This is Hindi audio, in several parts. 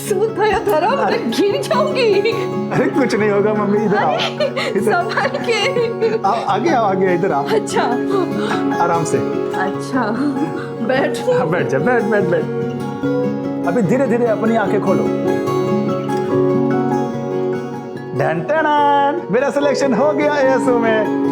सूता या धरा, मैं गिर जाऊंगी। अरे कुछ नहीं होगा मम्मी, इधर आओ। संभाल के। आगे आओ, आगे इधर आओ। अच्छा आराम से। अच्छा बैठ। हाँ, बैठ जा, बैठ बैठ बैठ। अभी धीरे धीरे अपनी आंखें खोलो। डन डन, मेरा सिलेक्शन हो गया एएसओ में।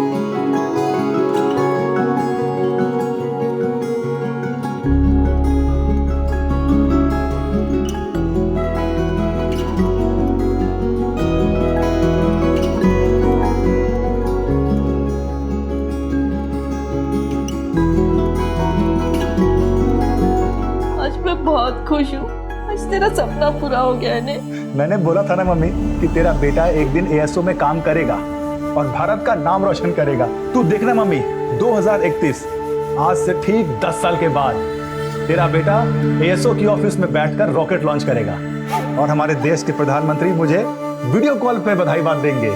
बहुत खुश हूँ, आज तेरा सपना पूरा हो गया है। मैंने बोला था ना मम्मी कि तेरा बेटा एक दिन एएसओ में काम करेगा और भारत का नाम रोशन करेगा। तू देखना मम्मी, 2031 आज से ठीक 10 साल के बाद तेरा बेटा एएसओ की ऑफिस में बैठकर रॉकेट लॉन्च करेगा और हमारे देश के प्रधानमंत्री मुझे वीडियो कॉल पे बधाई बात देंगे।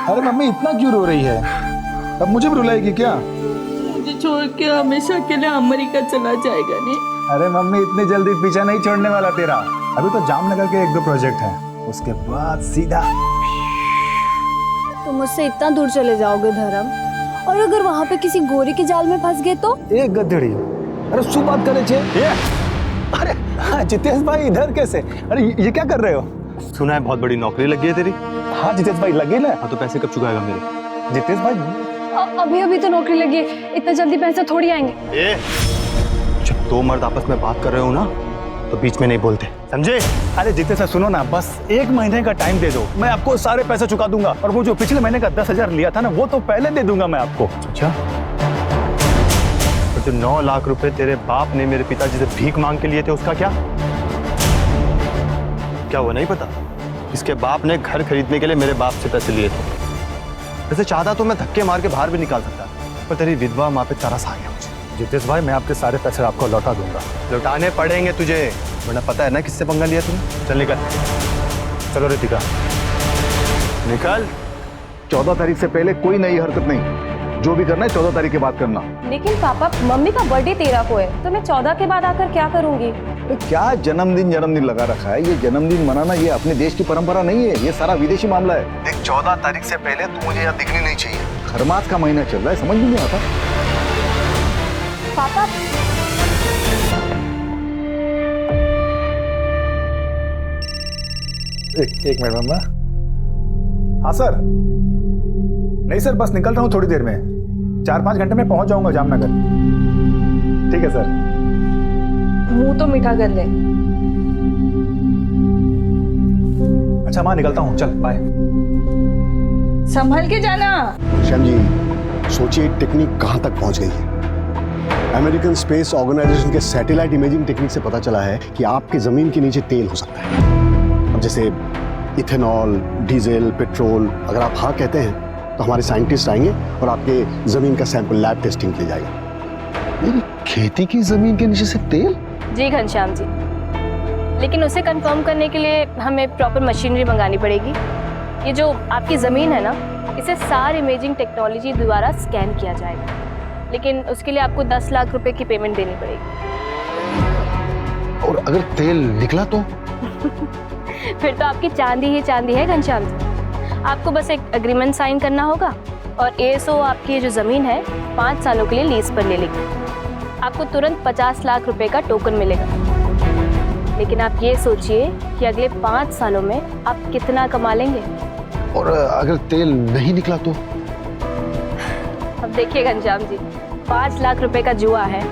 अरे मम्मी इतना क्यों रो रही है? अब मुझे भी रुलाएगी क्या? मुझे छोड़ के हमेशा के लिए अमेरिका चला जाएगा नहीं? अरे मम्मी इतनी जल्दी पीछा नहीं छोड़ने वाला तेरा। अभी तो जामनगर के 1-2 प्रोजेक्ट हैं, उसके बाद सीधा। तुम मुझसे इतना दूर चले जाओगे धर्म, और अगर वहाँ पे किसी गोरी के जाल में फंस गए तो? एक गधेड़ी। अरे शू बात करे छे? अरे हाँ जितेश भाई, इधर कैसे? अरे ये क्या कर रहे हो? सुना है बहुत बड़ी नौकरी लगी है तेरी। हाँ जितेश भाई लगी ना। हाँ तो पैसे कब चुकाएगा मेरे? जितेश भाई अभी अभी तो नौकरी लगी है, इतना जल्दी पैसे थोड़ी आएंगे। जब दो मर्द आपस में बात कर रहे हो ना तो बीच में नहीं बोलते, समझे? अरे जितेश भाई सुनो ना, बस 1 महीने का टाइम दे दो, मैं आपको सारे पैसे चुका दूंगा। और वो जो पिछले महीने का 10,000 लिया था ना, वो तो पहले दे दूंगा मैं आपको। अच्छा, तो जो 9 लाख रुपए तेरे बाप ने मेरे पिताजी से भीख मांग के लिए थे उसका क्या? क्या वो नहीं पता? इसके बाप ने घर खरीदने के लिए मेरे बाप से पैसे लिए थे। वैसे चाहता तो मैं धक्के मार के बाहर भी निकाल सकता, पर तेरी विधवा माँ पे तरस आ गया मुझे। जितेश भाई मैं आपके सारे पैसे आपको लौटा दूंगा। लौटाने पड़ेंगे तुझे, वरना पता है ना किससे पंगा लिया तूने। चल निकल। चलो रितिका निकल। 14 तारीख से पहले कोई नई हरकत नहीं, जो भी करना है 14 तारीख के बाद करना। लेकिन पापा, मम्मी का बर्थडे 13 को है, तो मैं 14 के बाद आकर क्या करूंगी? तो क्या जन्मदिन लगा रखा है? ये जन्मदिन मनाना ये अपने देश की परंपरा नहीं है, ये सारा विदेशी मामला है। देख 14 तारीख से पहले तू मुझे यहाँ दिखनी नहीं चाहिए। खरमास का महीना चल रहा है, समझ में नहीं आता। पापा एक मिनट मम्मा। हाँ सर। नहीं सर, बस निकल रहा हूँ थोड़ी देर में, 4-5 घंटे में पहुंच जाऊंगा जामनगर। ठीक है सर। मुंह तो मीठा कर ले। अच्छा माँ निकलता हूँ, चल बाय। संभल के जाना। श्याम जी सोचिए टेक्निक कहाँ तक पहुँच गई है। अमेरिकन स्पेस ऑर्गेनाइजेशन के सैटेलाइट इमेजिंग टेक्निक से पता चला है कि आपके जमीन के नीचे तेल हो सकता है। अब जैसे इथेनॉल, डीजल, पेट्रोल। अगर आप हाँ कहते हैं तो हमारे साइंटिस्ट आएंगे और आपके जमीन का सैंपल लैब टेस्टिंग के लिए जाएगा। मेरी खेती की जमीन के नीचे से तेल? जी घनश्याम जी, लेकिन उसे कंफर्म करने के लिए हमें प्रॉपर मशीनरी मंगानी पड़ेगी। ये जो आपकी ज़मीन है ना, इसे सार इमेजिंग टेक्नोलॉजी द्वारा स्कैन किया जाएगा, लेकिन उसके लिए आपको 10 लाख रुपए की पेमेंट देनी पड़ेगी। और अगर तेल निकला तो? फिर तो आपकी चांदी ही चांदी है घनश्याम जी। आपको बस एक एग्रीमेंट साइन करना होगा और एएसओ आपकी जो ज़मीन है 5 सालों के लिए लीज पर ले लेगी। आपको तुरंत 50 लाख रुपए का टोकन मिलेगा। लेकिन आप ये सोचिए कि अगले 5 सालों में आप कितना कमा लेंगे। और अगर तेल नहीं निकला तो? अब देखिए घनश्याम जी, 5 लाख रुपए का जुआ है।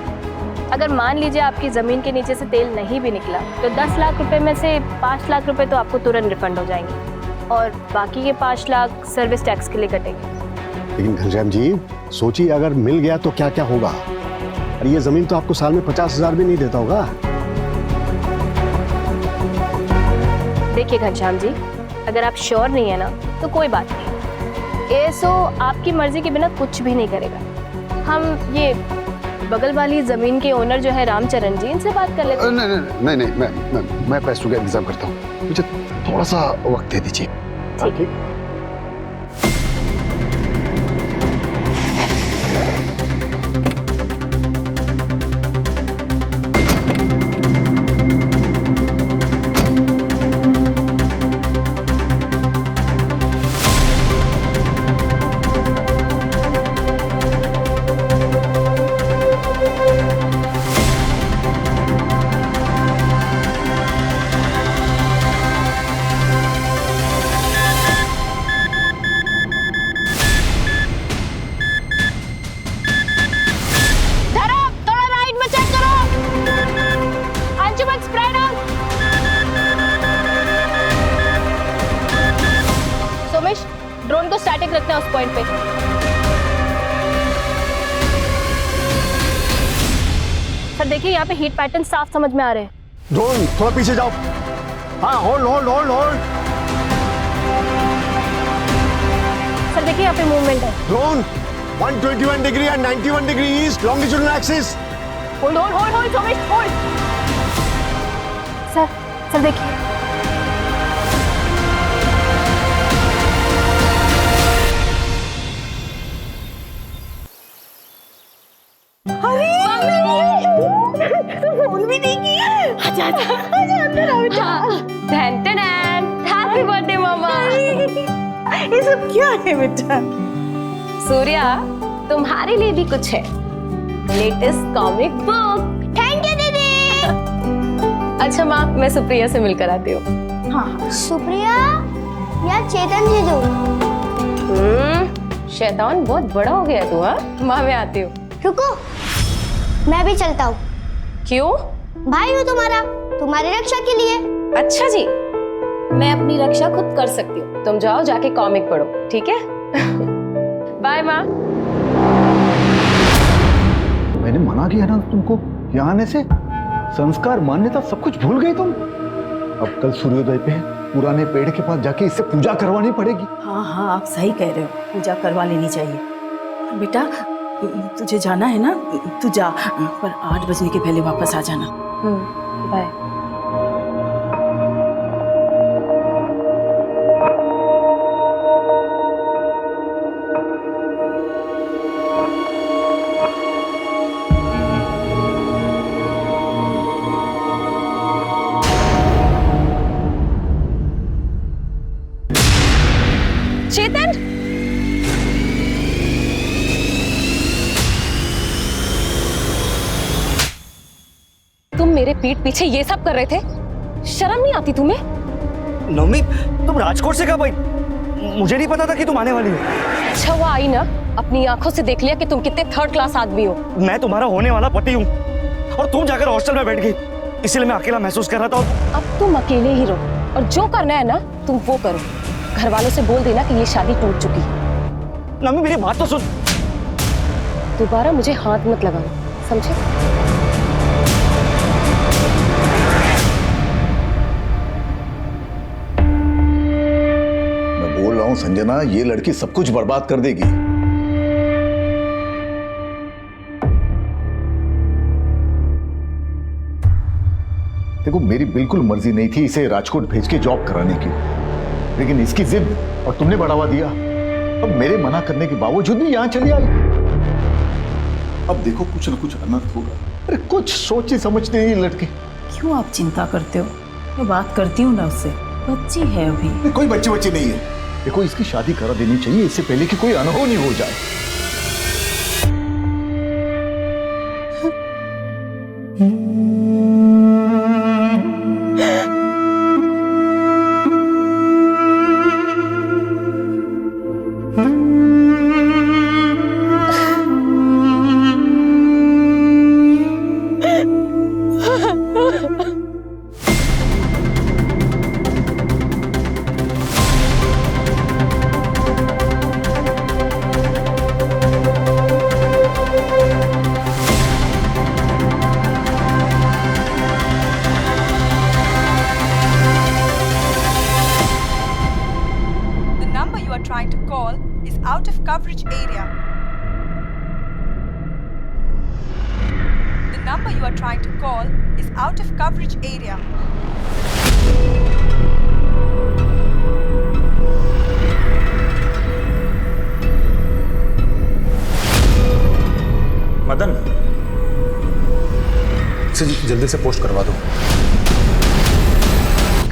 अगर मान लीजिए आपकी ज़मीन के नीचे से तेल नहीं भी निकला तो 10 लाख रुपए में से 5 लाख रुपए तो आपको तुरंत रिफंड हो जाएंगे और बाकी के 5 लाख सर्विस टैक्स के लिए कटेंगे। लेकिन घनश्याम जी सोचिए अगर मिल गया तो क्या क्या होगा? अरे ये जमीन तो आपको साल में 50,000 भी नहीं देता होगा। देखिए घनश्याम जी, अगर आप श्योर नहीं है ना तो कोई बात नहीं, एएसओ आपकी मर्जी के बिना कुछ भी नहीं करेगा। हम ये बगल वाली जमीन के ओनर जो है रामचरण जी, इनसे बात कर लेते हैं। नहीं, मैं पैसों का इंतजाम करता हूँ, मुझे थोड़ा सा वक्त दे दीजिए। ठीक है। ड्रोन को स्टैटिक रखना है उस पॉइंट पे। सर देखिए यहाँ पे हीट पैटर्न साफ समझ में आ रहे हैं। ड्रोन थोड़ा पीछे जाओ। हाँ, hold hold hold hold. Sir देखिए यहाँ पे मूवमेंट है। Drone 121 degree and 91 degree east longitudinal axis. Hold hold hold hold Somesh hold. Sir देखिए। फोन भी नहीं किया। आजा आजा आजा अंदर आओ बेटा। हैप्पी बर्थडे मामा। ये सब क्या है बेटा? सूर्या तुम्हारे लिए भी कुछ है, latest comic book. Thank you दीदी। अच्छा माँ, मैं सुप्रिया से मिलकर आती हूँ। हाँ सुप्रिया या चेतन जीजू? शैतान बहुत बड़ा हो गया तू। हाँ माँ, मैं आती हूँ। रुको, मैं भी चलता हूँ। क्यों? भाई हूँ तुम्हारा, तुम्हारी रक्षा के लिए। अच्छा जी, मैं अपनी रक्षा खुद कर सकती हूँ। तुम जाओ जाके कॉमिक पढ़ो, ठीक है? बाय माँ। मैंने मना किया ना तुमको यहाँ आने से। संस्कार मान्यता सब कुछ भूल गई तुम। अब कल सूर्योदय पे पुराने पेड़ के पास जाके इससे पूजा करवानी पड़ेगी। हाँ हाँ, आप सही कह रहे हो, पूजा करवा लेनी चाहिए। बेटा तुझे जाना है ना, तू जा, पर 8 बजने के पहले वापस आ जाना। बाय। चेतन, तुम मेरे पीठ पीछे ये सब कर रहे थे? शर्म नहीं आती तुम्हें? नवमी, तुम राजकोट से कब आई? मुझे नहीं पता था कि तुम आने वाली हो। अच्छा हुआ आई ना, अपनी आंखों से देख लिया कि तुम कितने थर्ड क्लास आदमी हो। मैं तुम्हारा होने वाला पति हूँ और तुम जाकर हॉस्टल में बैठ गई, इसलिए मैं अकेला महसूस कर रहा था। अब तुम अकेले ही रहो और जो करना है ना तुम वो करो। घर वालों से बोल देना कि ये शादी टूट चुकी है। नवमी मेरी बात तो सुन। दोबारा मुझे हाथ मत लगाना, समझे? मैं बोल रहा हूं संजना, ये लड़की सब कुछ बर्बाद कर देगी। देखो, मेरी बिल्कुल मर्जी नहीं थी इसे राजकोट भेज के जॉब कराने की, लेकिन इसकी जिद और तुमने बढ़ावा दिया। अब मेरे मना करने के बावजूद भी यहां चली आई। अब देखो, कुछ ना कुछ अनर्थ होगा। अरे कुछ सोची समझती नहीं लड़की। क्यों आप चिंता करते हो? मैं बात करती हूँ ना उससे, बच्ची है अभी। कोई बच्चे बच्चे नहीं है। देखो, इसकी शादी करा देनी चाहिए इससे पहले कि कोई अनहोनी हो जाए। Trying to call is out of coverage area. The number you are trying to call is out of coverage area. Madan, इसे जल्दी से पोस्ट करवा दो।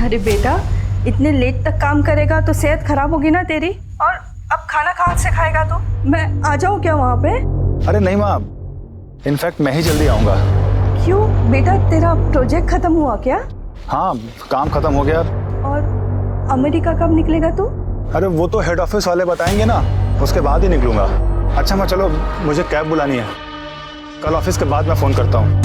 अरे बेटा, इतने लेट तक काम करेगा तो सेहत खराब होगी ना तेरी। और अब खाना कहाँ से खाएगा तू? मैं आ जाऊँ क्या वहाँ पे? अरे नहीं माँ, इनफैक्ट मैं ही जल्दी आऊँगा। क्यों बेटा, तेरा प्रोजेक्ट खत्म हुआ क्या? हाँ, काम खत्म हो गया। और अमेरिका कब निकलेगा तू? अरे वो तो हेड ऑफिस वाले बताएंगे ना, उसके बाद ही निकलूंगा। अच्छा मैं, चलो मुझे कैब बुलानी है, कल ऑफिस के बाद मैं फ़ोन करता हूँ।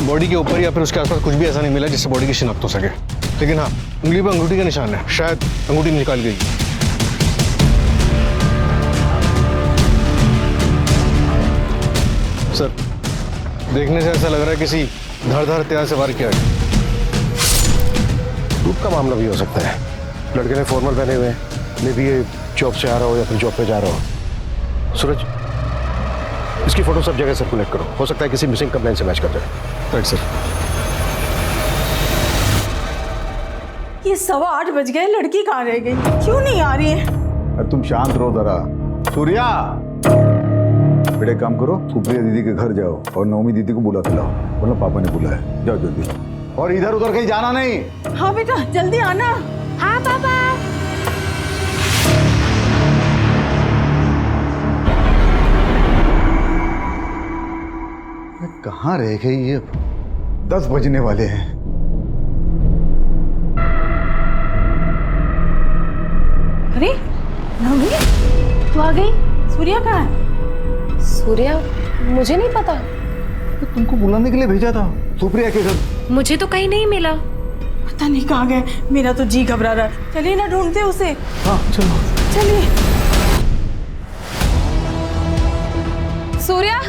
बॉडी के ऊपर या फिर उसके आसपास कुछ भी ऐसा नहीं मिला जिससे बॉडी की शिनाख्त हो सके, लेकिन हाँ उंगली पर अंगूठी का निशान है, शायद अंगूठी निकाल गई। सर देखने से ऐसा लग रहा है किसी धारदार हथियार से वार किया है। ग्रुप का मामला भी हो सकता है। लड़के ने फॉर्मल पहने हुए हैं, मे भी ये जॉब से आ रहा हो या फिर जॉब पे जा रहा हो। सूरज, इसकी फोटो सब जगह सर्कुलेट करो, हो सकता है किसी मिसिंग कंप्लेंट से मैच कर जाए। Right sir. ये 8:15 बज गए, लड़की कहाँ रह गई? क्यों नहीं आ रही है? अरे तुम शांत रहो जरा। सूर्या, बेटे काम करो, सुप्रिया दीदी के घर जाओ और नवमी दीदी को बुला के लाओ, बोला पापा ने बुलाया। जाओ जल्दी, और इधर उधर कहीं जाना नहीं। हाँ बेटा, जल्दी आना। हाँ पापा। कहाँ रह गई ये? 10 बजने वाले हैं। अरे नवमी, तू आ गई? सूर्या कहाँ है? सूर्या, मुझे नहीं पता। तो तुमको बुलाने के लिए भेजा था सुप्रिया के घर। मुझे तो कहीं नहीं मिला। पता नहीं कहाँ गए, मेरा तो जी घबरा रहा है। चलिए ना ढूंढते उसे। हाँ चलो। चलिए। सूर्या,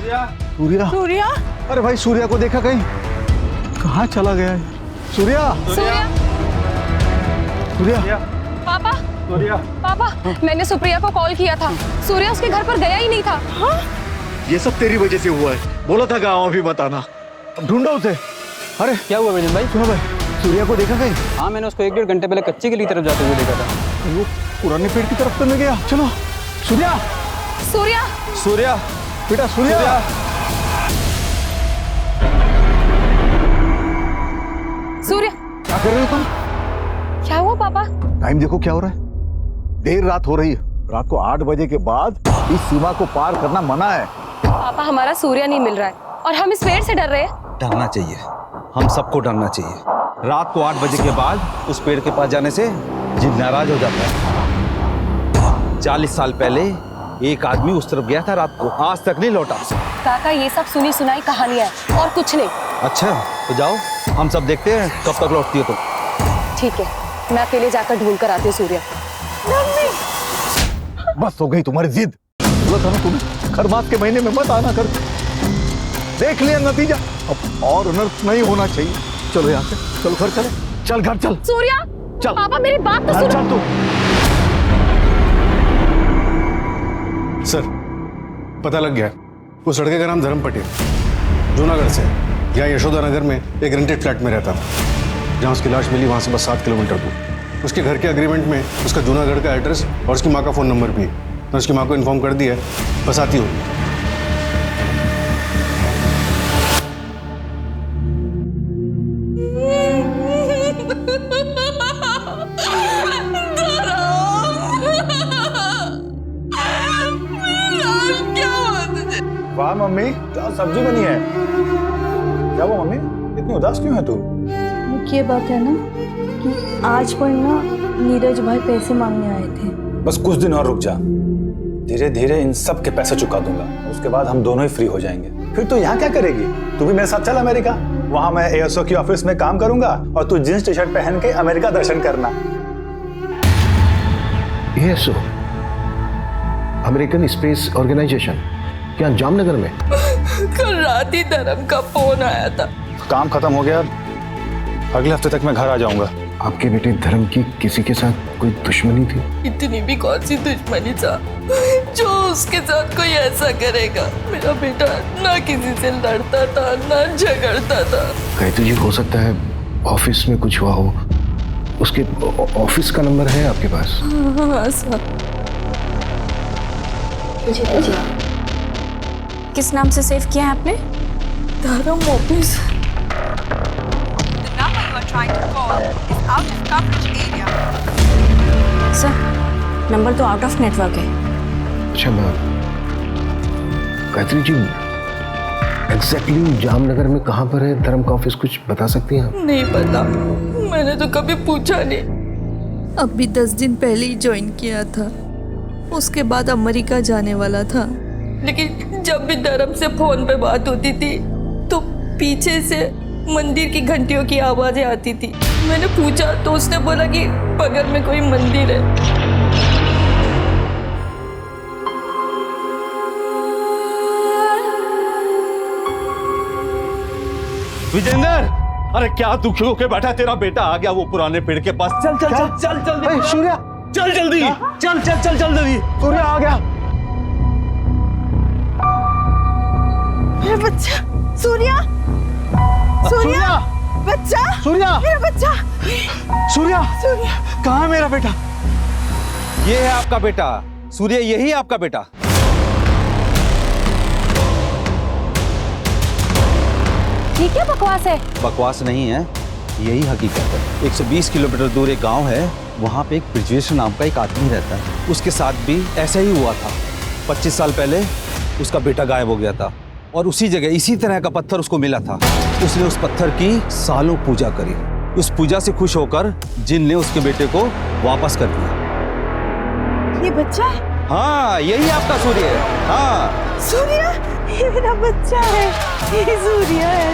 सूर्या, सूर्या, अरे भाई सूर्या को देखा कहीं? कहाँ चला गया है सूर्या? सूर्या, सूर्या, पापा, सूर्या, पापा, मैंने सुप्रिया को कॉल किया था। सूर्या उसके घर पर गया ही नहीं था। हाँ? ये सब तेरी वजह से हुआ है। बोला था गाँव भी बताना। अब ढूंढो उसे। अरे क्या हुआ बेजन भाई? सुनो भाई, सूर्या को देखा कहीं? हाँ, मैंने उसको 1-1.5 घंटे पहले कच्ची की तरफ जाते हुए देखा था। वो पुराने पेड़ की तरफ तो नहीं गया? चलो। सूर्या, सूर्या, सूर्या, बेटा सूर्या। सूर्या, क्या कर रहे हो तुम? क्या हुआ पापा? टाइम देखो क्या हो रहा है। देर रात हो रही है। रात को 8 बजे के बाद इस सीमा को पार करना मना है। पापा, हमारा सूर्या नहीं मिल रहा है और हम इस पेड़ से डर रहे हैं। डरना चाहिए, हम सबको डरना चाहिए। रात को 8 बजे के बाद उस पेड़ के पास जाने से जिन नाराज हो जाता है। 40 साल पहले एक आदमी उस तरफ गया था रात को, आज तक नहीं लौटा। काका, ये सब सुनी सुनाई कहानियां हैं और कुछ नहीं। अच्छा तो जाओ, हम सब देखते हैं कब तक लौटती है तुम। ठीक है, मैं अकेले जाकर ढूंढ कर आती हूँ सूर्या। बस हो गई तुम्हारी जिद। बोला था ना तुम्हें, खरमास के महीने में मत आना कर। देख लिया नतीजा, अब और अनर्थ नहीं होना चाहिए। चलो यहाँ से, चलो घर चले। चल घर चल। सूर्या, चल। पापा मेरी बात तो घर सुनो। चल तू। सर पता लग गया, उस लड़के का नाम धर्म पटेल, जूनागढ़ से, यहाँ यशोदा नगर में एक रेंटेड फ्लैट में रहता था। जहाँ उसकी लाश मिली वहाँ से बस 7 किलोमीटर दूर। उसके घर के एग्रीमेंट में उसका जूनागढ़ का एड्रेस और उसकी माँ का फ़ोन नंबर भी है। तो उसकी माँ को इन्फॉर्म कर दिया है, बस आती होगी। वाह मम्मी, क्या सब्जी बनी है? क्या हुआ मम्मी, इतनी उदास क्यों है तू? ये बात है ना कि आज पर ना नीरज भाई पैसे मांगने आए थे। बस कुछ दिन और रुक जा, धीरे धीरे इन सब के पैसे चुका दूंगा। उसके बाद हम दोनों ही फ्री हो जाएंगे। फिर तू यहाँ क्या करेगी? तू भी मेरे साथ चल अमेरिका। वहां मैं एएसओ की ऑफिस में काम करूंगा और तू जींस टी शर्ट पहन के अमेरिका दर्शन करना। एएसओ, अमेरिकन स्पेस ऑर्गेनाइजेशन, क्या जामनगर में? कल रात ही धर्म का फोन आया था। काम खत्म हो गया, अगले हफ्ते तक मैं घर आ जाऊंगा। आपके बेटे धर्म की किसी के साथ कोई दुश्मनी थी? इतनी भी कौन सी दुश्मनी था जो उसके साथ कोई ऐसा करेगा। मेरा बेटा ना किसी से लड़ता था ना झगड़ता था। कहते जी हो सकता है ऑफिस में कुछ हुआ हो। उसके ऑफिस का नंबर है आपके पास? हाँ सर। किस नाम से सेव किया है आपने? धर्म office. The number you are trying to call is out of coverage area. Sir, number तो आउट ऑफ नेटवर्क है। अच्छा मैम, गायत्री जी एग्जैक्टली जामनगर में कहाँ पर है धर्म का ऑफिस, कुछ बता सकती हैं आप? नहीं पता, मैंने तो कभी पूछा नहीं। अभी 10 दिन पहले ही ज्वाइन किया था, उसके बाद अमेरिका जाने वाला था। लेकिन जब भी धर्म से फोन पे बात होती थी तो पीछे से मंदिर की घंटियों की आवाजें आती थी। मैंने पूछा तो उसने बोला कि बगल में कोई मंदिर है। विजेंद्र, अरे क्या दुखी होके बैठा, तेरा बेटा आ गया वो पुराने पेड़ के पास। चल चल चल चल जल्दी। सूर्या, चल जल्दी, चल चल चल जल्दी। सूर्या आ गया। मेरा बच्चा सूर्या, सूर्या, बच्चा, सूर्या, मेरा बच्चा, सूर्या, सूर्या। कहाँ है मेरा बेटा? ये है आपका बेटा सूर्य, यही आपका बेटा। ये क्या बकवास है? बकवास नहीं है, यही हकीकत है। 120 किलोमीटर दूर एक गांव है, वहां पे एक ब्रिजेश नाम का एक आदमी रहता है। उसके साथ भी ऐसा ही हुआ था। 25 साल पहले उसका बेटा गायब हो गया था और उसी जगह इसी तरह का पत्थर उसको मिला था। उसने उस पत्थर की सालों पूजा करी। उस पूजा से खुश होकर जिन ने उसके बेटे को वापस कर दिया। ये बच्चा है? हाँ, यही आपका सूर्य है। हाँ सूर्या, ये मेरा बच्चा है, ये सूर्या है।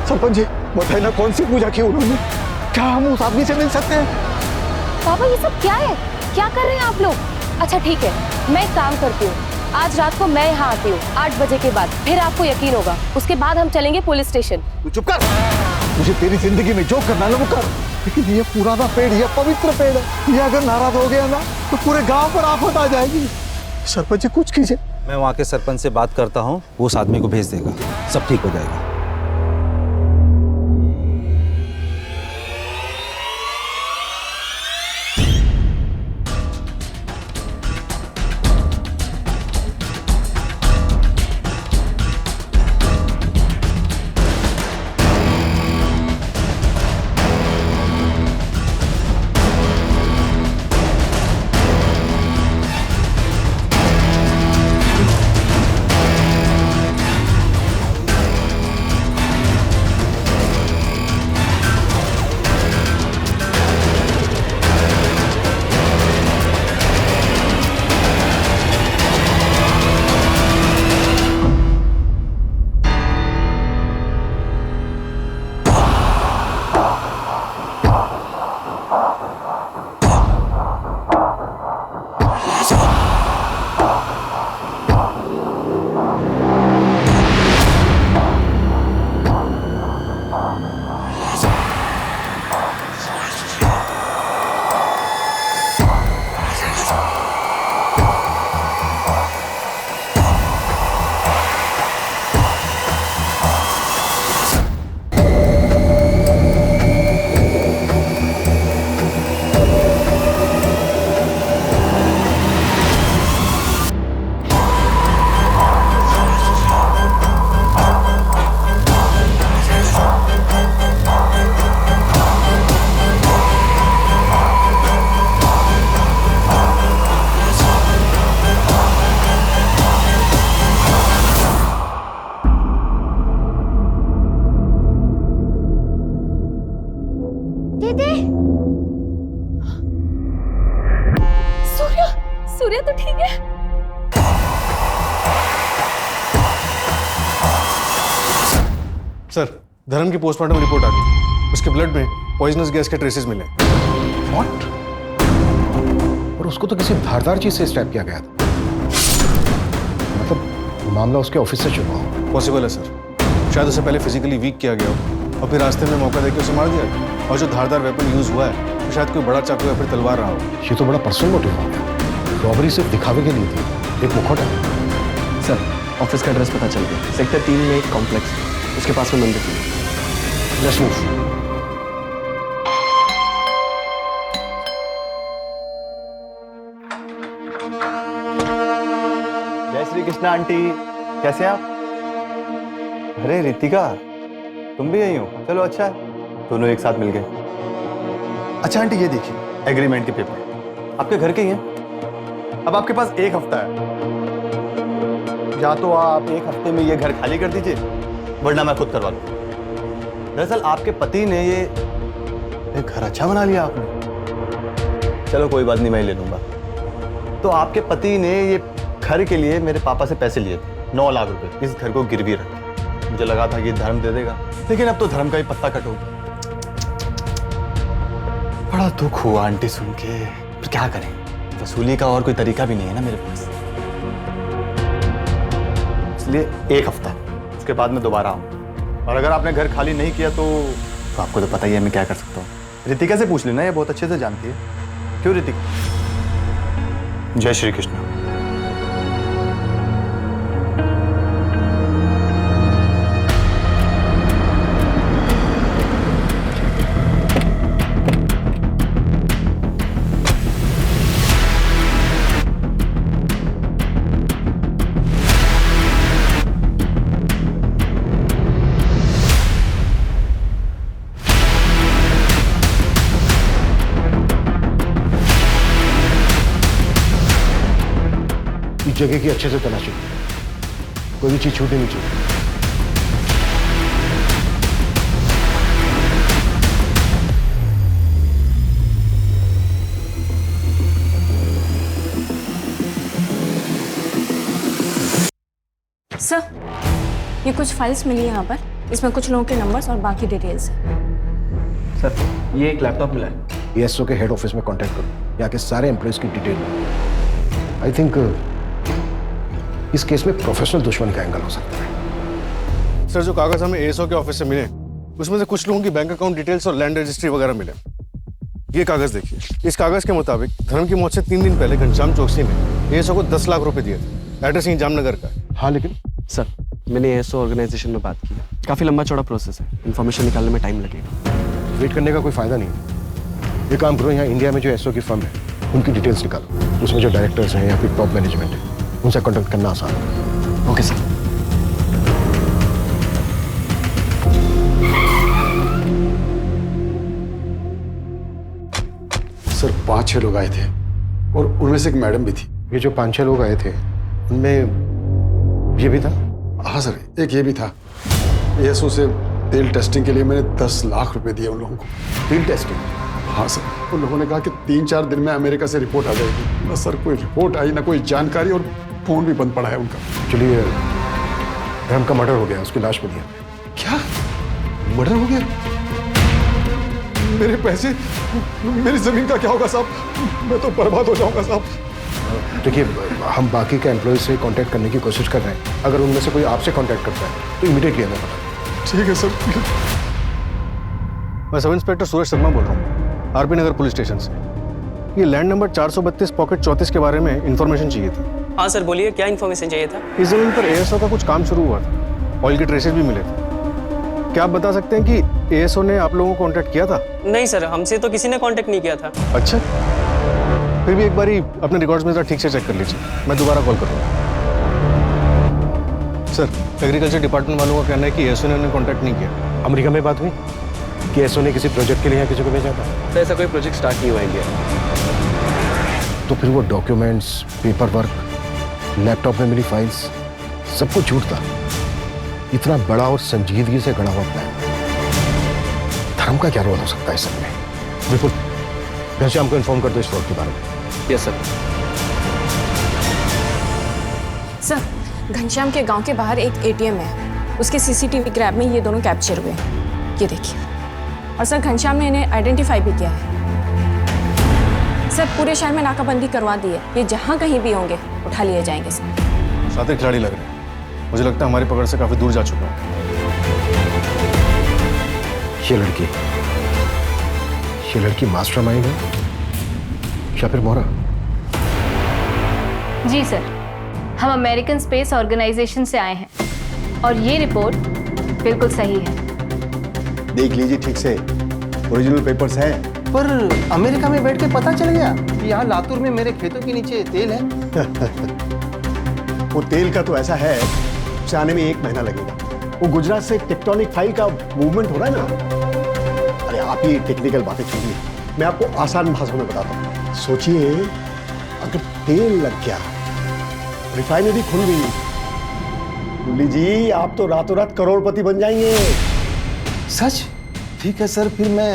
सरपंच जी, बताइए ना कौन सी पूजा की उन्होंने? क्या हम उस आदमी से मिल सकते हैं? पापा ये सब क्या है? क्या कर रहे हैं आप लोग? अच्छा ठीक है, मैं एक काम करती हूँ, आज रात को मैं यहाँ आती हूँ 8 बजे के बाद, फिर आपको यकीन होगा। उसके बाद हम चलेंगे पुलिस स्टेशन। तू चुप कर। मुझे तेरी जिंदगी में जो करना है वो कर, लेकिन ये पुराना पेड़, ये पवित्र पेड़ है, ये अगर नाराज हो गया ना तो पूरे गांव पर आफत आ जाएगी। सरपंच जी कुछ कीजिए। मैं वहाँ के सरपंच से बात करता हूँ, वो उस आदमी को भेज देगा, सब ठीक हो जाएगा। सूर्य तो ठीक है? सर, धर्म की पोस्टमार्टम रिपोर्ट आ गई। उसके ब्लड में पॉइजनस गैस के ट्रेसेस मिले। व्हाट? और उसको तो किसी धारदार चीज से स्टैब किया गया था। मतलब मामला उसके ऑफिस से चुका हो। पॉसिबल है सर, शायद उसे पहले फिजिकली वीक किया गया हो और फिर रास्ते में मौका देकर उसे मार दिया। और जो धारदार वेपन यूज हुआ है तो शायद कोई बड़ा चाकू या फिर तलवार रहा हो। ये तो बड़ा पर्सनल मोटिव हो गया। रॉबरी सिर्फ दिखावे के लिए थी, एक मुखौटा। सर, ऑफिस का एड्रेस पता चल गया। सेक्टर 3 में एक कॉम्प्लेक्स है, उसके पास में मंदिर है। Let's move. जय श्री कृष्णा आंटी, कैसे हैं आप? अरे रितिका, तुम भी यही हो? चलो अच्छा है, दोनों एक साथ मिल गए। अच्छा आंटी, ये देखिए एग्रीमेंट के पेपर आपके घर के ही हैं। अब आपके पास 1 हफ्ता है, या तो आप 1 हफ्ते में ये घर खाली कर दीजिए, वरना मैं खुद करवा लूँ। दरअसल आपके पति ने ये घर अच्छा बना लिया आपने। चलो कोई बात नहीं, मैं ले लूंगा। तो आपके पति ने ये घर के लिए मेरे पापा से पैसे लिए थे, 9 लाख रुपए, इस घर को गिरवी रख। मुझे लगा था कि धर्म दे देगा, लेकिन अब तो धर्म का ही पत्ता कट हो गया। बड़ा दुख हुआ आंटी सुन के, पर क्या करें, वसूली का और कोई तरीका भी नहीं है ना मेरे पास। इसलिए 1 हफ्ता, उसके बाद मैं दोबारा आऊँ। और अगर आपने घर खाली नहीं किया तो आपको तो पता ही है मैं क्या कर सकता हूँ। रितिका से पूछ लेना, ये बहुत अच्छे से जानती है। क्यों रितिका? जय श्री कृष्ण। जगह की अच्छे से तलाशी, कोई भी चीज छूटनी नहीं चाहिए। सर, ये कुछ फाइल्स मिली यहाँ पर, इसमें कुछ लोगों के नंबर्स और बाकी डिटेल्स हैं। सर, ये एक लैपटॉप मिला है। ESO के हेड ऑफिस में कांटेक्ट करो, यहाँ के सारे एम्प्लॉयज की डिटेल। आई थिंक इस केस में प्रोफेशनल दुश्मन का एंगल हो सकता है। सर, जो कागज हमें ASO के ऑफिस से मिले, उसमें से कुछ लोगों की बैंक अकाउंट डिटेल्स और लैंड रजिस्ट्री वगैरह मिले। ये कागज देखिए, इस कागज के मुताबिक धर्म की मौत से 3 दिन पहले घनश्याम चौकसी ने ASO को 10 लाख रुपए दिए थे। एड्रेस यहीं जामनगर का है। हाँ, लेकिन सर, मैंने ASO ऑर्गेनाइजेशन में बात की, काफी लंबा चौड़ा प्रोसेस है, इन्फॉर्मेशन निकालने में टाइम लगेगा। वेट करने का कोई फायदा नहीं। ये काम करो, यहाँ इंडिया में जो ASO की फर्म है उनकी डिटेल्स निकालो, उसमें जो डायरेक्टर्स हैं या फिर टॉप मैनेजमेंट है उनसे कॉन्टेक्ट करना आसान है। Okay sir. सर, 5-6 लोग आए थे और उनमें से एक मैडम भी थी। ये जो 5-6 लोग आए थे उनमें ये भी था? हाँ सर, एक ये भी था। ASO से तेल टेस्टिंग के लिए मैंने 10 लाख रुपए दिए उन लोगों को। तेल टेस्टिंग? हाँ सर, उन लोगों ने कहा कि 3-4 दिन में अमेरिका से रिपोर्ट आ जाएगी। ना सर कोई रिपोर्ट आई, ना कोई जानकारी, और फोन भी बंद पड़ा है उनका। चलिए, धर्म का मर्डर हो गया, उसकी लाश मिली है। क्या मर्डर हो गया? मेरे पैसे, मेरी जमीन का क्या होगा साहब? मैं तो बर्बाद हो जाऊंगा साहब। देखिए, हम बाकी के एम्प्लॉय से कांटेक्ट करने की कोशिश कर रहे हैं। अगर उनमें से कोई आपसे कांटेक्ट करता है तो इमीडिएटली हमें बता। ठीक है सर। मैं सब इंस्पेक्टर सूरज शर्मा बोल रहा हूँ, RP नगर पुलिस स्टेशन से। ये लैंड नंबर 432 पॉकेट 34 के बारे में इंफॉर्मेशन चाहिए थी। हाँ सर, बोलिए, क्या इन्फॉर्मेशन चाहिए था? इस जमीन पर ASO का कुछ काम शुरू हुआ था, ऑयल के ट्रेसेस भी मिले थे। क्या आप बता सकते हैं कि ASO ने आप लोगों को कांटेक्ट किया था? नहीं सर, हमसे तो किसी ने कांटेक्ट नहीं किया था। अच्छा, फिर भी एक बारी अपने रिकॉर्ड्स में जरा ठीक से चेक कर लीजिए, मैं दोबारा कॉल करूँगा। सर, एग्रीकल्चर डिपार्टमेंट वालों का कहना है कि ASO ने उन्हें कांटेक्ट नहीं किया। अमेरिका में बात हुई कि ASO ने किसी प्रोजेक्ट के लिए यहाँ किसी को भेजा था? तो ऐसा कोई प्रोजेक्ट स्टार्ट नहीं हुआ इंडिया। तो फिर वो डॉक्यूमेंट्स, पेपर वर्क, लैपटॉप में मिली फाइल्स, सब कुछ झूठ था। इतना बड़ा और संजीदगी से गढ़ा हुआ प्लान, धर्म का क्या रोल हो सकता है इस सब में? बिल्कुल, घनश्याम को इन्फॉर्म कर दो इस फ्रॉड के बारे में। Yes sir. सर, घनश्याम के गांव के बाहर एक ATM है, उसके CCTV ग्रैब में ये दोनों कैप्चर हुए हैं, ये देखिए। और सर, घनश्याम ने इन्हें आइडेंटिफाई भी किया है। सर, पूरे शहर में नाकाबंदी करवा दी है, ये जहां कहीं भी होंगे उठा लिए जाएंगे सर। शातिर खिलाड़ी लग रहे हैं, मुझे लगता है हमारी पकड़ से काफी दूर जा चुका है। ये लड़की मास्टरमाइंड है या फिर मोहरा? जी सर, हम अमेरिकन स्पेस ऑर्गेनाइजेशन से आए हैं और ये रिपोर्ट बिल्कुल सही है। देख लीजिए ठीक से, ओरिजिनल पेपर्स हैं। पर अमेरिका में बैठ के पता चल गया कि यहाँ लातूर में मेरे खेतों के नीचे तेल है। वो तेल का तो ऐसा है, उसे आने में 1 महीना लगेगा। वो गुजरात से टेक्टोनिक फाइल का मूवमेंट हो रहा है ना। अरे आप ही टेक्निकल बातें छोड़िए, मैं आपको आसान भाषा में बताता हूँ। सोचिए, अगर तेल लग गया, रिफाइनरी खुल गई, मुरली जी आप तो रातों रात करोड़पति बन जाएंगे। सच? ठीक है सर, फिर मैं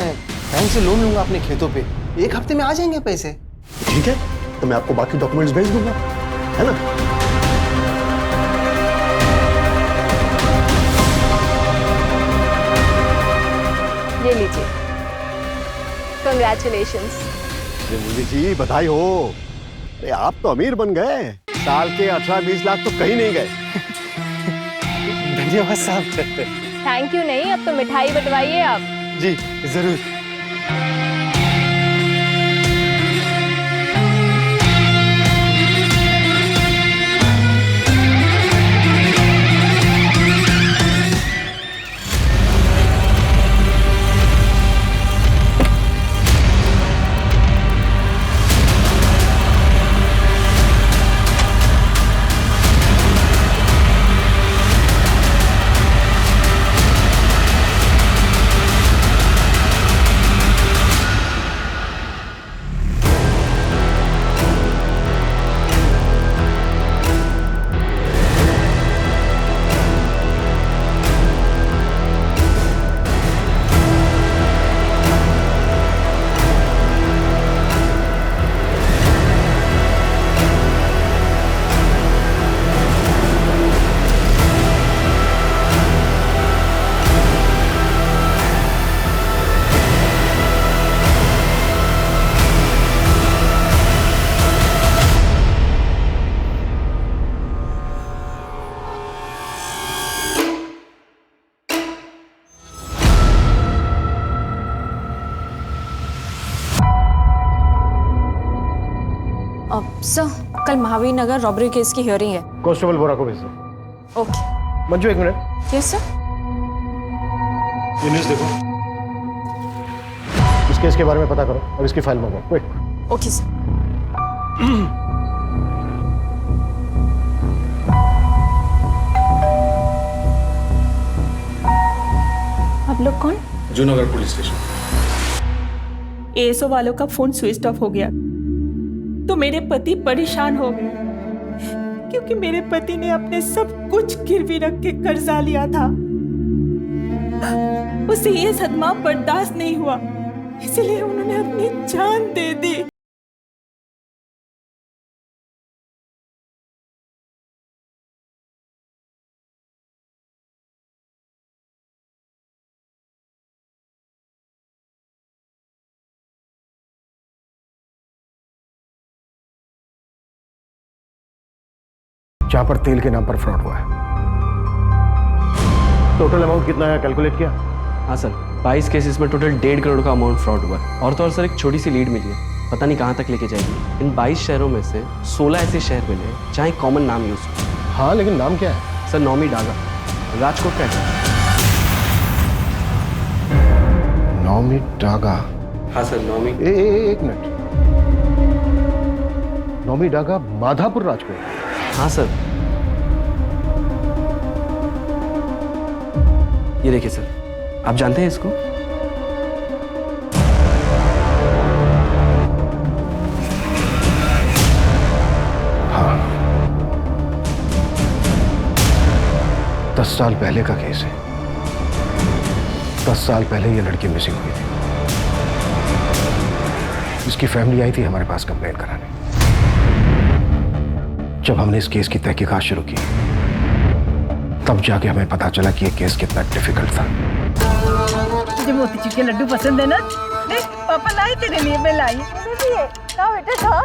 बैंक से लोन लूंगा अपने खेतों पे, 1 हफ्ते में आ जाएंगे पैसे। ठीक है, तो मैं आपको बाकी डॉक्यूमेंट्स भेज दूंगा, है ना? ये लीजिए, कंग्रेचुलेशंस। मोदी जी बधाई हो। अरे आप तो अमीर बन गए। साल के 18-20 लाख तो कहीं नहीं गए। धन्यवाद साहब। थैंक यू नहीं, अब तो मिठाई बंटवाइए आप। जी जरूर। सर, कल महावीर नगर रॉबरी केस की हियरिंग है। कांस्टेबल बोरा को भेज दो। ओके। मंजू एक मिनट। Yes sir. ये न्यूज़ देखो, इस केस के बारे में पता करो और इसकी फाइल मंगाओ क्विक। Okay sir. आप लोग कौन? Junagadh police station. एएसओ वालों का फोन स्विच ऑफ हो गया तो मेरे पति परेशान हो गए, क्योंकि मेरे पति ने अपने सब कुछ गिरवी रख के कर्जा लिया था। उसे ये सदमा बर्दाश्त नहीं हुआ, इसलिए उन्होंने अपनी जान दे दी। जहां पर तेल के नाम पर फ्रॉड हुआ है। टोटल अमाउंट कितना है कैलकुलेट किया? हाँ सर, 22 केसेस में टोटल 1.5 करोड़ का अमाउंट फ्रॉड हुआ है। और तो और सर, एक छोटी सी लीड मिली है, पता नहीं कहाँ तक लेके जाएगी। इन 22 शहरों में से 16 ऐसे शहर मिले जहाँ एक कॉमन नाम यूज हो। हाँ, लेकिन नाम क्या है? सर, नौमी डागा, राजकोट का है। नौमी डागा? हाँ सर, नौमी। एक मिनट, नौमी डागा माधापुर राजकोट? हाँ सर। ये देखिए सर, आप जानते हैं इसको? हाँ, 10 साल पहले का केस है। 10 साल पहले ये लड़की मिसिंग हुई थी। इसकी फैमिली आई थी हमारे पास कंप्लेंट कराने। जब हमने इस केस की तहकीकात शुरू की, तब जाके हमें पता चला कि ये केस कितना डिफिकल्ट था। मुझे मोतीचूर के लड्डू पसंद है ना? देख, पापा लाई तेरे लिए, मैं लाई। बेटा खा।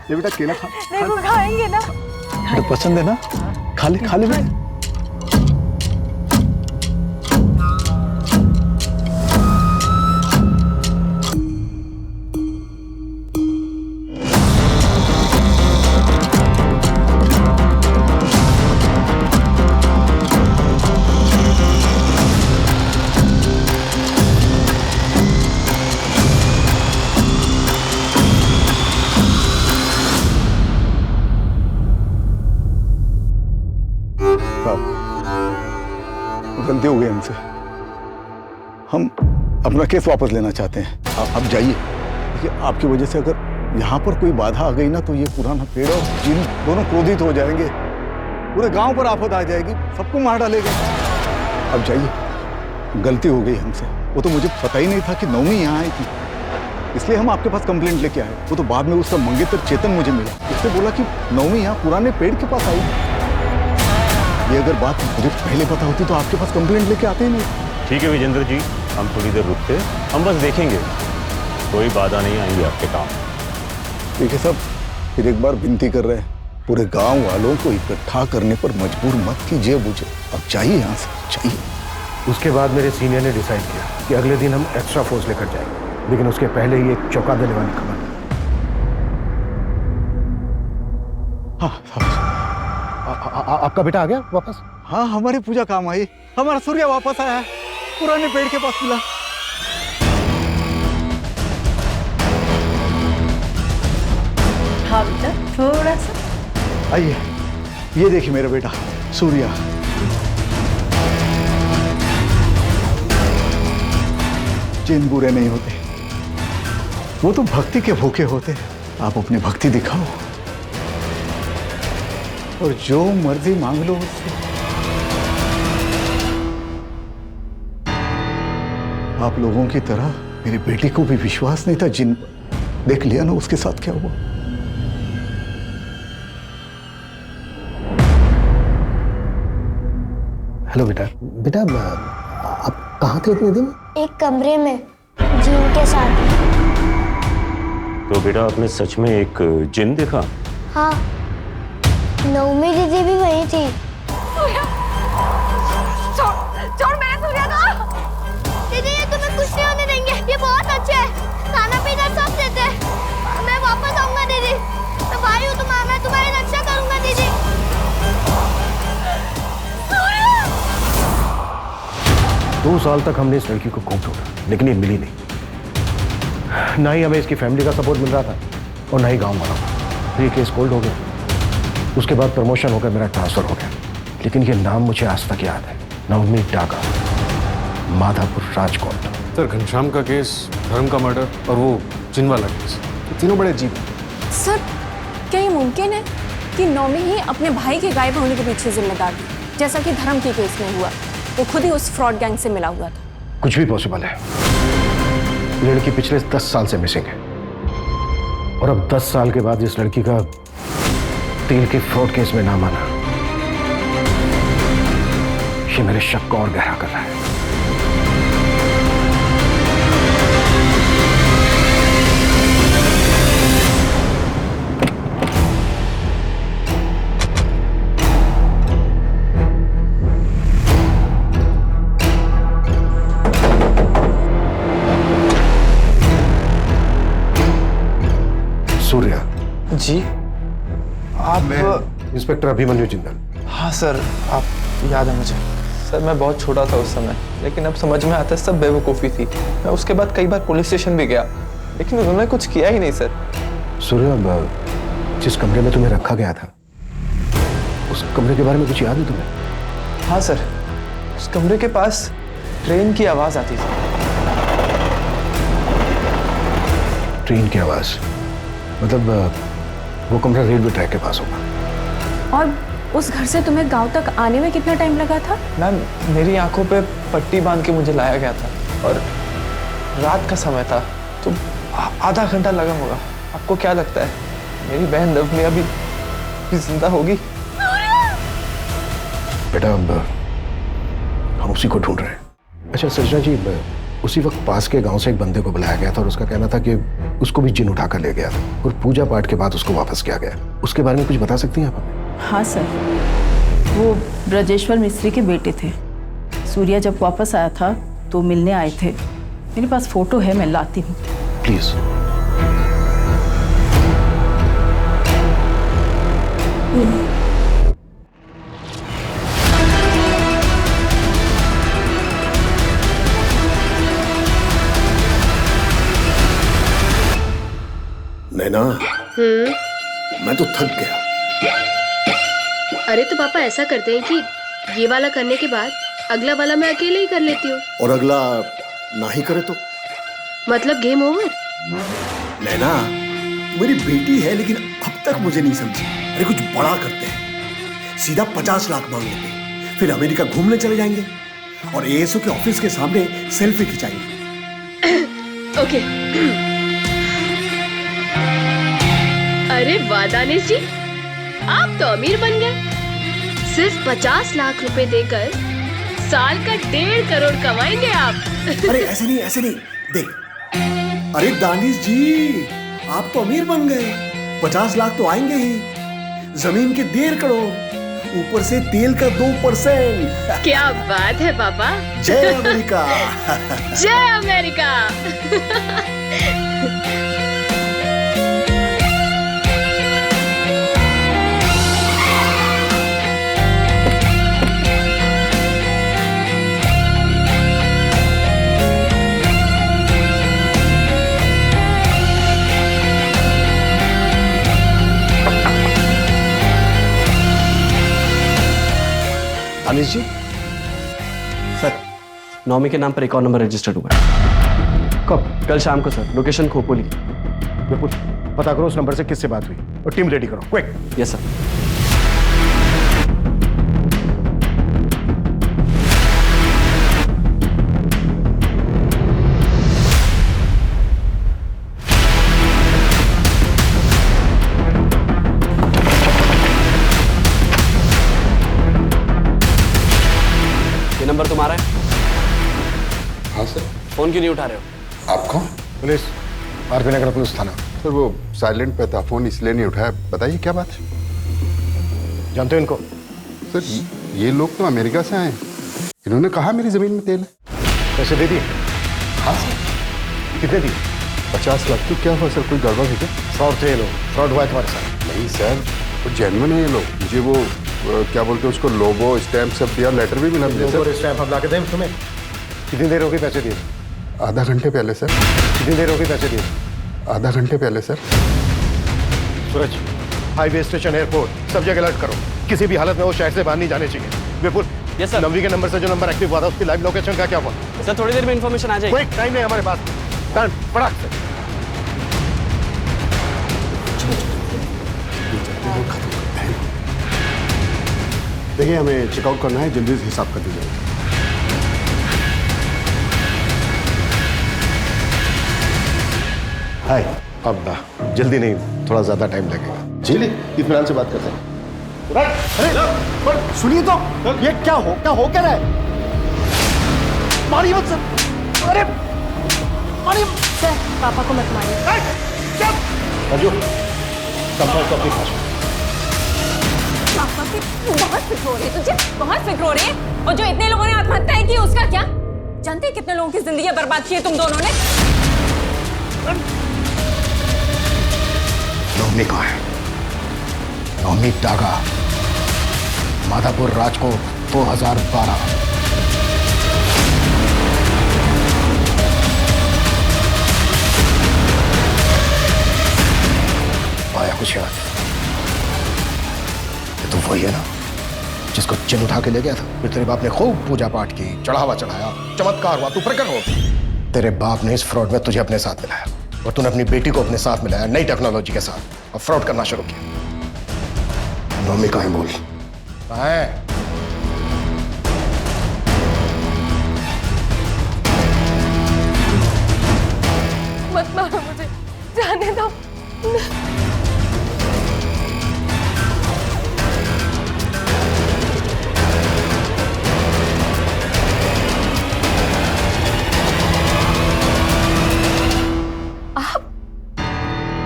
ये बेटा केला खा। देखो खाएंगे ना। बेटा पसंद है ना? खा ले बेटा। गलती हो गई हमसे, हम अपना केस वापस लेना चाहते हैं। आप जाइए, देखिए आपकी वजह से अगर यहाँ पर कोई बाधा आ गई ना, तो ये पुराना पेड़ और जिन दोनों क्रोधित हो जाएंगे, पूरे गांव पर आफत आ जाएगी, सबको मार डालेगा। अब जाइए, गलती हो गई हमसे। वो तो मुझे पता ही नहीं था कि नौमी यहाँ आई थी, इसलिए हम आपके पास कंप्लेंट लेके आए। वो तो बाद में उसका मंगेतर चेतन मुझे मिला, उसने बोला कि नौमी यहाँ पुराने पेड़ के पास आई। ये अगर बात मुझे पहले पता होती तो आपके पास कंप्लेंट लेके आते ही नहीं। ठीक है विजेंद्र जी, हम थोड़ी देर रुकते, हम बस देखेंगे, कोई बाधा नहीं आएंगी आपके काम। ठीक है साहब, फिर एक बार विनती कर रहे हैं, पूरे गांव वालों को इकट्ठा करने पर मजबूर मत कीजिए मुझे। अब चाहिए यहाँ से, चाहिए। उसके बाद मेरे सीनियर ने डिसाइड किया कि अगले दिन हम एक्स्ट्रा फोर्स लेकर जाएंगे, लेकिन उसके पहले ही एक चौंका देने वाली खबर। आपका बेटा आ गया वापस? हाँ, हमारी पूजा काम आई, हमारा सूर्य वापस आया है, पुराने पेड़ के पास मिला। हाँ बेटा, थोड़ा सा। आइए, ये देखिए मेरा बेटा सूर्या। जिन बुरे नहीं होते, वो तो भक्ति के भूखे होते हैं। आप अपनी भक्ति दिखाओ और जो मर्जी मांग लो उससे। आप लोगों की तरह मेरी बेटी को भी विश्वास नहीं था जिन, देख लिया ना उसके साथ क्या हुआ। हेलो बेटा। बेटा आप कहाँ थे इतने दिन? एक कमरे में जिन के साथ। तो बेटा आपने सच में एक जिन देखा? हाँ, नवमी दीदी भी वही थी। छोड़ मेरे सूर्या को। दीदी ये तुम्हें कुछ नहीं होने देंगे, ये बहुत अच्छे हैं, खाना पीना सब देते हैं। मैं वापस आऊंगा दीदी, मैं भाई हूँ तुम्हारा, मैं तुम्हारी रक्षा करूंगा दीदी। 2 साल तक हमने इस लड़की को खूब ढूंढा, लेकिन ये मिली नहीं। ना ही हमें इसकी फैमिली का सपोर्ट मिल रहा था और ना ही गांव वालों का। ये केस कोल्ड हो गया, उसके बाद प्रमोशन होकर मेरा ट्रांसफर हो गया, लेकिन ये नाम मुझे आज तक याद है, नवमी डागा, माधापुर, राजकोट। सर, घनश्याम का केस, धर्म का मर्डर और वो जिन वाला केस, तीनों बड़े अजीब हैं। सर, क्या ये मुमकिन है कि नवमी ही अपने भाई के गायब होने के पीछे जिम्मेदार थी, जैसा कि धर्म के केस में हुआ? वो खुद ही उस फ्रॉड गैंग से मिला हुआ था। कुछ भी पॉसिबल है। लड़की पिछले 10 साल से मिसिंग है और अब 10 साल के बाद इस लड़की का तेल के फ्रॉड केस में नाम आना, ये मेरे शक को और गहरा कर रहा है। सूर्या जी, आप? इंस्पेक्टर अभिमन्यु जिंदल। हाँ सर, आप याद है मुझे। सर, मैं बहुत छोटा था उस समय, लेकिन अब समझ में आता है सब बेवकूफ़ी थी। मैं उसके बाद कई बार पुलिस स्टेशन भी गया, लेकिन उन्होंने कुछ किया ही नहीं सर। सूर्या, जिस कमरे में तुम्हें रखा गया था, उस कमरे के बारे में कुछ याद है तुम्हें? हाँ सर, उस कमरे के पास ट्रेन की आवाज़ आती थी। ट्रेन की आवाज़? मतलब वो कमरा रेलवे ट्रैक के पास होगा। और उस घर से तुम्हें गांव तक आने में कितना टाइम लगा था? मैम, मेरी आंखों पे पट्टी बांध के मुझे लाया गया था और रात का समय था, तो आधा घंटा लगा होगा। आपको क्या लगता है मेरी बहन नवमी अभी जिंदा होगी? बेटा, अब हम उसी को ढूंढ रहे हैं। अच्छा सजना जी, उसी वक्त पास के गांव से एक बंदे को बुलाया गया था और उसका कहना था कि उसको भी जिन उठाकर ले गया था और पूजा पाठ के बाद उसको वापस किया गया। उसके बारे में कुछ बता सकती हैं आप हमें? हाँ सर, वो ब्रजेश्वर मिस्त्री के बेटे थे। सूर्या जब वापस आया था तो मिलने आए थे। मेरे पास फोटो है, मैं लाती हूँ। प्लीज। नैना, मैं तो थक गया। अरे तो पापा ऐसा करते हैं कि ये वाला करने के बाद अगला वाला मैं अकेले ही कर लेती हूँ। और अगला ना ही करे तो? मतलब गेम ओवर? नैना, मेरी बेटी है, लेकिन अब तक मुझे नहीं समझी। अरे कुछ बड़ा करते हैं, सीधा 50 लाख मांग लेते हैं, फिर अमेरिका घूमने चले जाएंगे और एएसओ के ऑफिस के सामने सेल्फी खिंचाएंगे। ओके। अरे वाह दानिश जी, आप तो अमीर बन गए। सिर्फ 50 लाख रुपए देकर साल का 1.5 करोड़ कमाएंगे आप। अरे ऐसे नहीं देख। अरे दानिश जी, आप तो अमीर बन गए। 50 लाख तो आएंगे ही, जमीन के 1.5 करोड़, ऊपर से तेल का 2%। क्या बात है पापा। जय अमेरिका। जय अमेरिका। दानिश जी, सर नौमी के नाम पर एक और नंबर रजिस्टर्ड हुआ है। कब? कल शाम को सर, लोकेशन खोपोली। बिल्कुल, पता करो उस नंबर से किससे बात हुई और टीम रेडी करो, क्विक। Yes sir. ये नंबर तुम्हारा है? हाँ सर। फोन क्यों नहीं उठा रहे हो? आप कौन? पुलिस, आरपी नगर पुलिस थाना। सर वो साइलेंट पे था, फोन इसलिए नहीं उठाया। बताइए क्या बात है? जानते हो इनको? सर ये लोग तो अमेरिका से आए हैं। इन्होंने कहा मेरी जमीन में तेल है। पैसे दे दिए? हाँ सर। कितने दिए? 50 लाख। तो क्या हुआ सर, कोई गड़बड़ है क्या? फ्रॉड थे ये लोग, फ्रॉड हुआ है तुम्हारे साथ। नहीं सर, वो जेन्युइन है ये लोग। मुझे वो क्या बोलते हैं उसको, लोगो स्टैम्प सब दिया, लेटर भी मिला मुझे सर। स्टैम्प हम ला के दें तुम्हें? कितनी देर होगी पैसे दिए? आधा घंटे पहले सर। कितनी देर होगी पैसे दिए? आधा घंटे पहले सर। सूरज, हाईवे स्टेशन, एयरपोर्ट, सब जगह अलर्ट करो। किसी भी हालत में वो शहर से बाहर नहीं जाने चाहिए। विपुल, यस सर। नवी के नंबर से जो नंबर एक्टिव हुआ था उसकी लाइव लोकेशन का क्या हुआ? सर थोड़ी देर में इन्फॉर्मेशन आ जाएगी। कोई टाइम नहीं हमारे पास। डन, फटाक से। देखिए हमें चेकआउट करना है, जल्दी से हिसाब कर दीजिए। हाय, अब जल्दी नहीं, थोड़ा ज्यादा टाइम लगेगा। चलिए इत्मीनान से बात करते हैं। अरे सुनिए तो, ये क्या हो क्या रहा है? मारिए मत सर। अरे मारिए सर, पापा को मत मारिए। राजू, कंफर्ट को अपनी भाषा। पापा की बहुत फिक्र हो रही है तुझे, बहुत फिक्र हो रही है। और जो इतने लोगों ने आत्महत्या की उसका क्या? जानते हैं कितने लोगों की जिंदगी बर्बाद की है तुम दोनों ने? नौमी कहाँ है? नौमी डागा, माधापुर, राजकोट, 2012। आया कुछ याद? ये तो वही है ना जिसको चिन्ह उठा के ले गया था। फिर तेरे बाप ने खूब पूजा पाठ की, चढ़ावा चढ़ाया, चमत्कार हुआ, तू प्रकट हो। तेरे बाप ने इस फ्रॉड में तुझे अपने साथ मिलाया और तूने अपनी बेटी को अपने साथ मिलाया नई टेक्नोलॉजी के साथ और फ्रॉड करना शुरू किया। नौमी कहाँ है बोल? कहाँ है? मत मारो मुझे, जाने दो।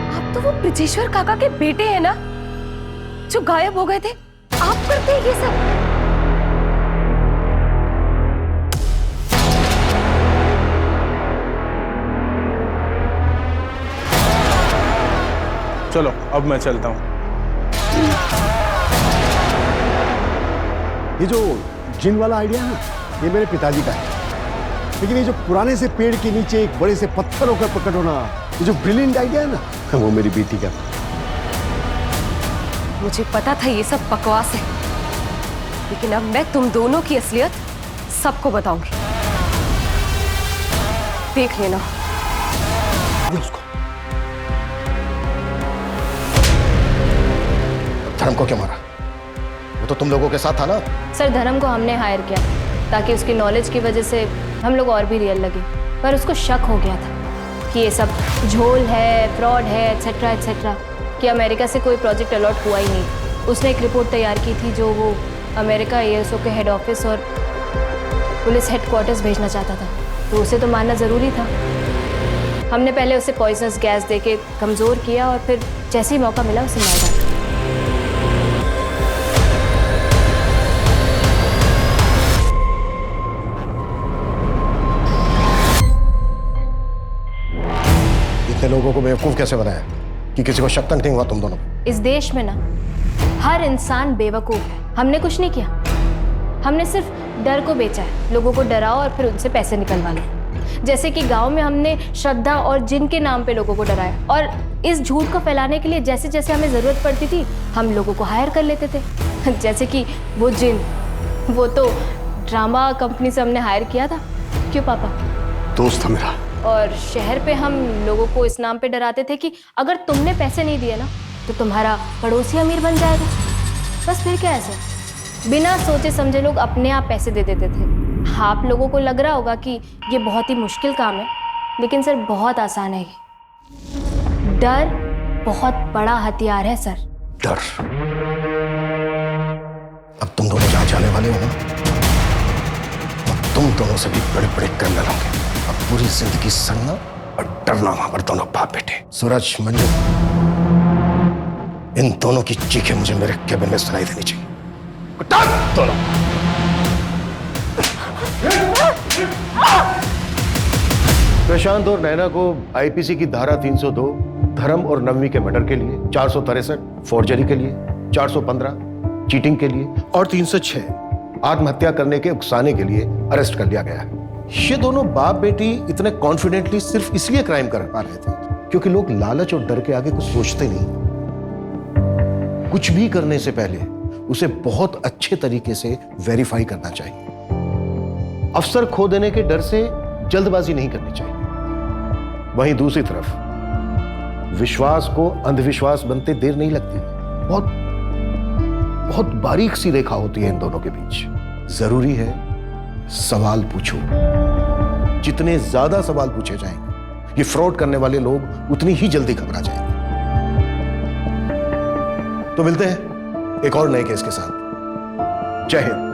आप तो वो ब्रिजेश्वर काका के बेटे हैं ना, जो गायब हो गए थे? आप करते हैं ये सब? चलो अब मैं चलता हूँ। ये जो जिन वाला आइडिया है ना, ये मेरे पिताजी का है। लेकिन ये जो पुराने से पेड़ के नीचे एक बड़े से पत्थर होकर पकड़ होना, ये जो ब्रिलियंट आइडिया है ना, वो मेरी बेटी का। मुझे पता था ये सब बकवास है, लेकिन अब मैं तुम दोनों की असलियत सबको बताऊंगी। देख लेना। उसको धर्म को क्यों मारा? वो तो तुम लोगों के साथ था ना? सर, धर्म को हमने हायर किया ताकि उसकी नॉलेज की वजह से हम लोग और भी रियल लगे, पर उसको शक हो गया था कि ये सब झोल है, फ्रॉड है, एटसेट्रा एटसेट्रा, कि अमेरिका से कोई प्रोजेक्ट अलॉट हुआ ही नहीं। उसने एक रिपोर्ट तैयार की थी जो वो अमेरिका ASO के हेड ऑफिस और पुलिस हेडक्वार्टर्स भेजना चाहता था, तो उसे तो मारना ज़रूरी था। हमने पहले उसे पॉइजनस गैस देके कमज़ोर किया और फिर जैसे ही मौका मिला उसे मार डाला। इतने लोगों को बेवकूफ कैसे बनाया कि किसी को शक तक नहीं हुआ तुम दोनों? इस देश में ना हर इंसान बेवकूफ है। हमने कुछ नहीं किया, हमने सिर्फ डर को बेचा है। लोगों को डराओ और फिर उनसे पैसे निकलवा लो। जैसे कि गांव में हमने श्रद्धा और जिन के नाम पे लोगों को डराया, और इस झूठ को फैलाने के लिए जैसे जैसे हमें ज़रूरत पड़ती थी हम लोगों को हायर कर लेते थे। जैसे कि वो जिन, वो तो ड्रामा कंपनी से हमने हायर किया था। क्यों पापा? दोस्त था मेरा। और शहर पे हम लोगों को इस नाम पे डराते थे कि अगर तुमने पैसे नहीं दिए ना तो तुम्हारा पड़ोसी अमीर बन जाएगा। बस फिर क्या ऐसा, बिना सोचे समझे लोग अपने आप पैसे दे देते थे। आप लोगों को लग रहा होगा कि ये बहुत ही मुश्किल काम है, लेकिन सर बहुत आसान है ये। डर बहुत बड़ा हथियार है सर। डर? अब तुम दोनों जहां जाने वाले हो ना, अब तुम दोनों से भी बड़े बड़े क्रिमिनल होंगे। अब पूरी जिंदगी सड़ना और डरना वहां पर दोनों बाप बेटे। सूरज, मंजू, इन दोनों की चीखें मुझे मेरे केबिन में सुनाई देनी चाहिए। दोनों प्रशांत और नैना को आईपीसी की धारा 302 धर्म और नवमी के मर्डर के लिए, 463 फोर्जरी के लिए, 415 चीटिंग के लिए और 306 आत्महत्या करने के उकसाने के लिए अरेस्ट कर लिया गया है। ये दोनों बाप बेटी इतने कॉन्फिडेंटली सिर्फ इसलिए क्राइम कर पा रहे थे क्योंकि लोग लालच और डर के आगे कुछ सोचते नहीं। कुछ भी करने से पहले उसे बहुत अच्छे तरीके से वेरीफाई करना चाहिए। अफसर खो देने के डर से जल्दबाजी नहीं करनी चाहिए। वहीं दूसरी तरफ विश्वास को अंधविश्वास बनते देर नहीं लगती। बहुत बारीक सी रेखा होती है इन दोनों के बीच। जरूरी है सवाल पूछो। जितने ज्यादा सवाल पूछे जाएंगे ये फ्रॉड करने वाले लोग उतनी ही जल्दी घबरा जाएंगे। तो मिलते हैं एक और नए केस के साथ। जय हिंद।